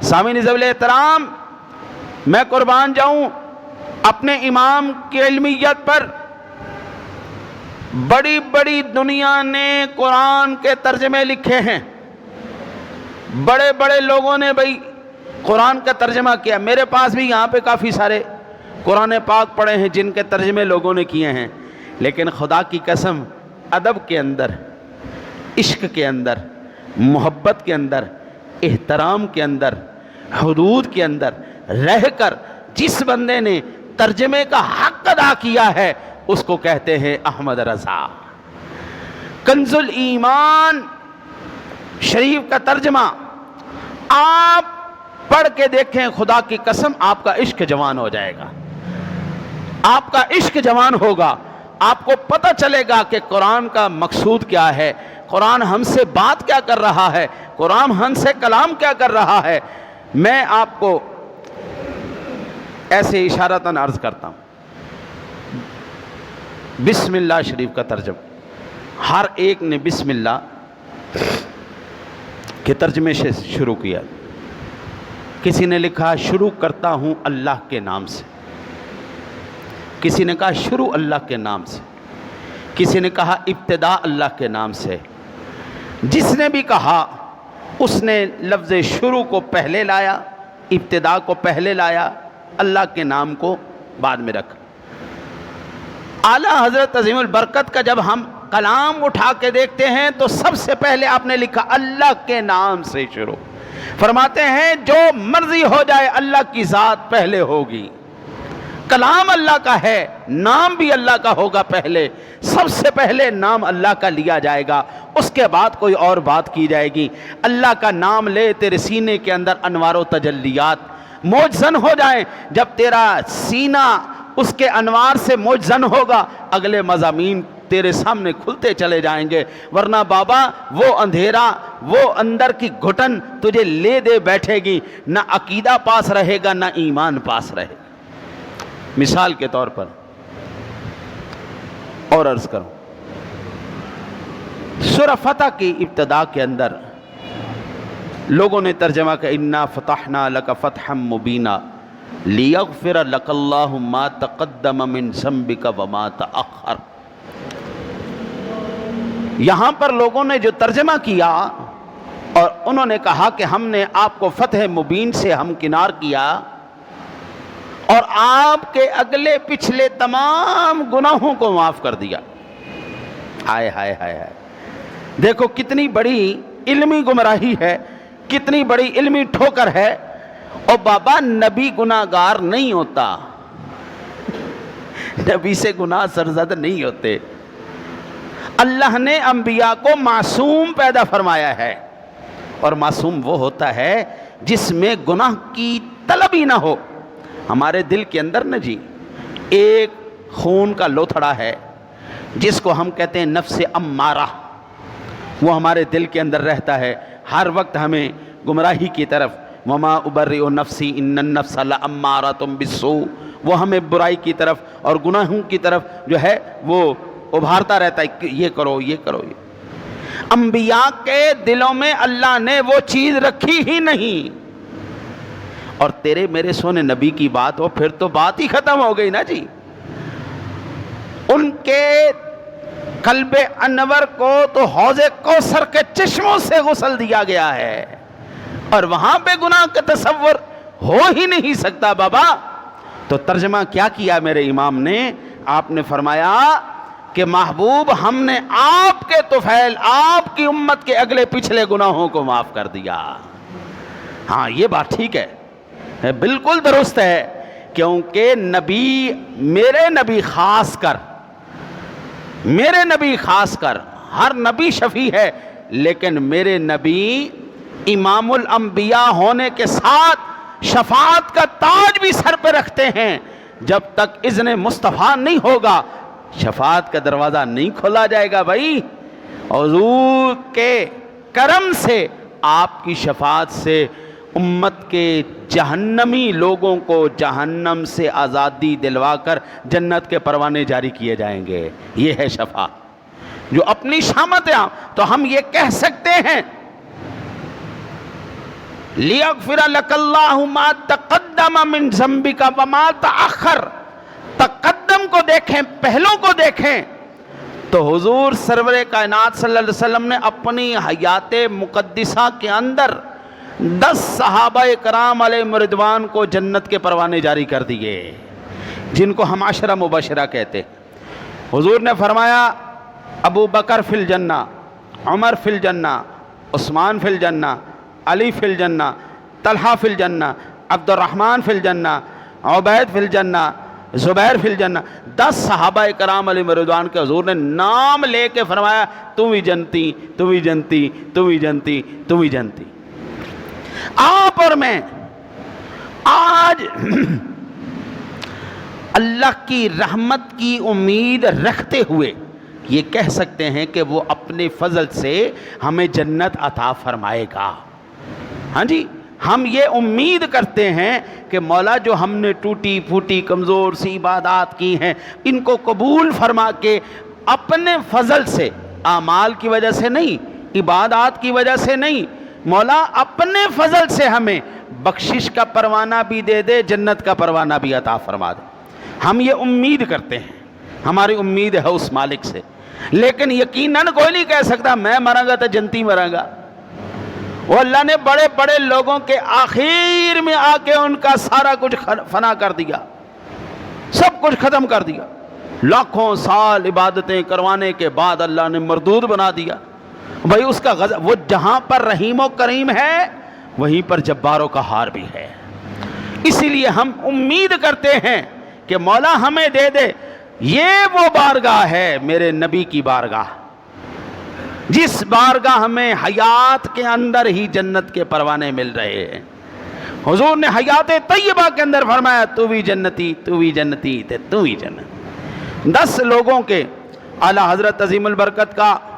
سامعین ذویل احترام، میں قربان جاؤں اپنے امام کی علمیت پر۔ بڑی بڑی دنیا نے قرآن کے ترجمے لکھے ہیں، بڑے بڑے لوگوں نے بھائی قرآن کا ترجمہ کیا۔ میرے پاس بھی یہاں پہ کافی سارے قرآن پاک پڑھے ہیں جن کے ترجمے لوگوں نے کیے ہیں، لیکن خدا کی قسم ادب کے اندر، عشق کے اندر، محبت کے اندر، احترام کے اندر، حدود کے اندر رہ کر جس بندے نے ترجمے کا حق ادا کیا ہے اس کو کہتے ہیں احمد رضا۔ کنز الایمان شریف کا ترجمہ آپ پڑھ کے دیکھیں، خدا کی قسم آپ کا عشق جوان ہو جائے گا، آپ کا عشق جوان ہوگا، آپ کو پتہ چلے گا کہ قرآن کا مقصود کیا ہے، قرآن ہم سے بات کیا کر رہا ہے، قرآن ہم سے کلام کیا کر رہا ہے۔ میں آپ کو ایسے اشارتاً عرض کرتا ہوں، بسم اللہ شریف کا ترجمہ، ہر ایک نے بسم اللہ کے ترجمے سے شروع کیا۔ کسی نے لکھا شروع کرتا ہوں اللہ کے نام سے، کسی نے کہا شروع اللہ کے نام سے، کسی نے کہا ابتدا اللہ کے نام سے۔ جس نے بھی کہا اس نے لفظ شروع کو پہلے لایا، ابتدا کو پہلے لایا، اللہ کے نام کو بعد میں رکھا۔ اعلیٰ حضرت عظیم البرکت کا جب ہم کلام اٹھا کے دیکھتے ہیں تو سب سے پہلے آپ نے لکھا اللہ کے نام سے شروع۔ فرماتے ہیں جو مرضی ہو جائے اللہ کی ذات پہلے ہوگی، کلام اللہ کا ہے، نام بھی اللہ کا ہوگا، پہلے سب سے پہلے نام اللہ کا لیا جائے گا، اس کے بعد کوئی اور بات کی جائے گی۔ اللہ کا نام لے، تیرے سینے کے اندر انوار و تجلیات موجزن ہو جائیں۔ جب تیرا سینہ اس کے انوار سے موجزن ہوگا، اگلے مضامین تیرے سامنے کھلتے چلے جائیں گے، ورنہ بابا وہ اندھیرا، وہ اندر کی گھٹن تجھے لے دے بیٹھے گی، نہ عقیدہ پاس رہے گا نہ ایمان پاس رہے گا۔ مثال کے طور پر اور عرض کروں، سورہ فتح کی ابتدا کے اندر لوگوں نے ترجمہ کہ انا فتحنا لک فتحا مبینا لیغفر لک اللہ ما تقدم من ذنبک وما تأخر۔ یہاں پر لوگوں نے جو ترجمہ کیا اور انہوں نے کہا کہ ہم نے آپ کو فتح مبین سے ہمکنار کیا اور آپ کے اگلے پچھلے تمام گناہوں کو معاف کر دیا۔ ہائے ہائے ہائے ہائے، دیکھو کتنی بڑی علمی گمراہی ہے، کتنی بڑی علمی ٹھوکر ہے۔ اور بابا نبی گناہ گار نہیں ہوتا، نبی سے گناہ سرزد نہیں ہوتے۔ اللہ نے انبیاء کو معصوم پیدا فرمایا ہے، اور معصوم وہ ہوتا ہے جس میں گناہ کی طلب ہی نہ ہو۔ ہمارے دل کے اندر نا جی ایک خون کا لوتھڑا ہے جس کو ہم کہتے ہیں نفس امارہ، وہ ہمارے دل کے اندر رہتا ہے، ہر وقت ہمیں گمراہی کی طرف، وما ابرئ نفسی ان النفس لامارۃ بالسوء، وہ ہمیں برائی کی طرف اور گناہوں کی طرف جو ہے وہ ابھارتا رہتا ہے کہ یہ کرو یہ کرو۔ انبیاء کے دلوں میں اللہ نے وہ چیز رکھی ہی نہیں، اور تیرے میرے سونے نبی کی بات ہو پھر تو بات ہی ختم ہو گئی نا جی۔ ان کے قلب انور کو تو حوض کوثر کے چشموں سے غسل دیا گیا ہے، اور وہاں پہ گناہ کا تصور ہو ہی نہیں سکتا بابا۔ تو ترجمہ کیا کیا میرے امام نے؟ آپ نے فرمایا کہ محبوب ہم نے آپ کے طفیل، آپ کی امت کے اگلے پچھلے گناہوں کو معاف کر دیا۔ ہاں یہ بات ٹھیک ہے، بالکل درست ہے، کیونکہ نبی، میرے نبی خاص کر، میرے نبی خاص کر، ہر نبی شفیع ہے، لیکن میرے نبی امام الانبیاء ہونے کے ساتھ شفاعت کا تاج بھی سر پہ رکھتے ہیں۔ جب تک اذن مصطفیٰ نہیں ہوگا شفاعت کا دروازہ نہیں کھولا جائے گا بھائی۔ حضور کے کرم سے، آپ کی شفاعت سے امت کے جہنمی لوگوں کو جہنم سے آزادی دلوا کر جنت کے پروانے جاری کیے جائیں گے۔ یہ ہے شفاعت جو اپنی شامت ہے۔ تو ہم یہ کہہ سکتے ہیں لیغفر لک اللہ ما تقدم من ذنبک وما تأخر، تقدم کو دیکھیں، پہلوں کو دیکھیں تو حضور سرور کائنات صلی اللہ علیہ وسلم نے اپنی حیات مقدسہ کے اندر 10 صحابہ کرام علیہ رضوان کو جنت کے پروانے جاری کر دیے، جن کو ہم عشرہ مبشرہ کہتے ہیں۔ حضور نے فرمایا ابو بکر فی الجنہ، عمر فی الجنہ، عثمان فی الجنہ، علی فی الجنہ، طلحہ فی الجنہ، عبد الرحمن فی الجنہ، عبید فی الجنہ، زبیر فی الجنہ۔ 10 صحابہ کرام علیہ رضوان کے حضور نے نام لے کے فرمایا تم ہی جنتی، تم ہی جنتی، تم ہی جنتی، تم ہی جنتی۔ آپ اور میں آج اللہ کی رحمت کی امید رکھتے ہوئے یہ کہہ سکتے ہیں کہ وہ اپنے فضل سے ہمیں جنت عطا فرمائے گا۔ ہاں جی، ہم یہ امید کرتے ہیں کہ مولا جو ہم نے ٹوٹی پھوٹی کمزور سی عبادات کی ہیں ان کو قبول فرما کے اپنے فضل سے، اعمال کی وجہ سے نہیں، عبادات کی وجہ سے نہیں، مولا اپنے فضل سے ہمیں بخشش کا پروانہ بھی دے دے، جنت کا پروانہ بھی عطا فرما دے۔ ہم یہ امید کرتے ہیں، ہماری امید ہے اس مالک سے، لیکن یقیناً کوئی نہیں کہہ سکتا میں مراں گا تو جنتی مراں گا۔ وہ اللہ نے بڑے بڑے لوگوں کے آخر میں آ کے ان کا سارا کچھ فنا کر دیا، سب کچھ ختم کر دیا، لاکھوں سال عبادتیں کروانے کے بعد اللہ نے مردود بنا دیا۔ بھائی اس کا غضب، وہ جہاں پر رحیم و کریم ہے وہیں پر جبار و قہار بھی ہے۔ اسی لیے ہم امید کرتے ہیں کہ مولا ہمیں دے دے۔ یہ وہ بارگاہ ہے میرے نبی کی بارگاہ، جس بارگاہ میں حیات کے اندر ہی جنت کے پروانے مل رہے ہیں۔ حضور نے حیات طیبہ کے اندر فرمایا تو بھی جنتی، تو بھی جنتی، تو بھی جنت۔ 10 لوگوں کے اعلیٰ حضرت عظیم البرکت کا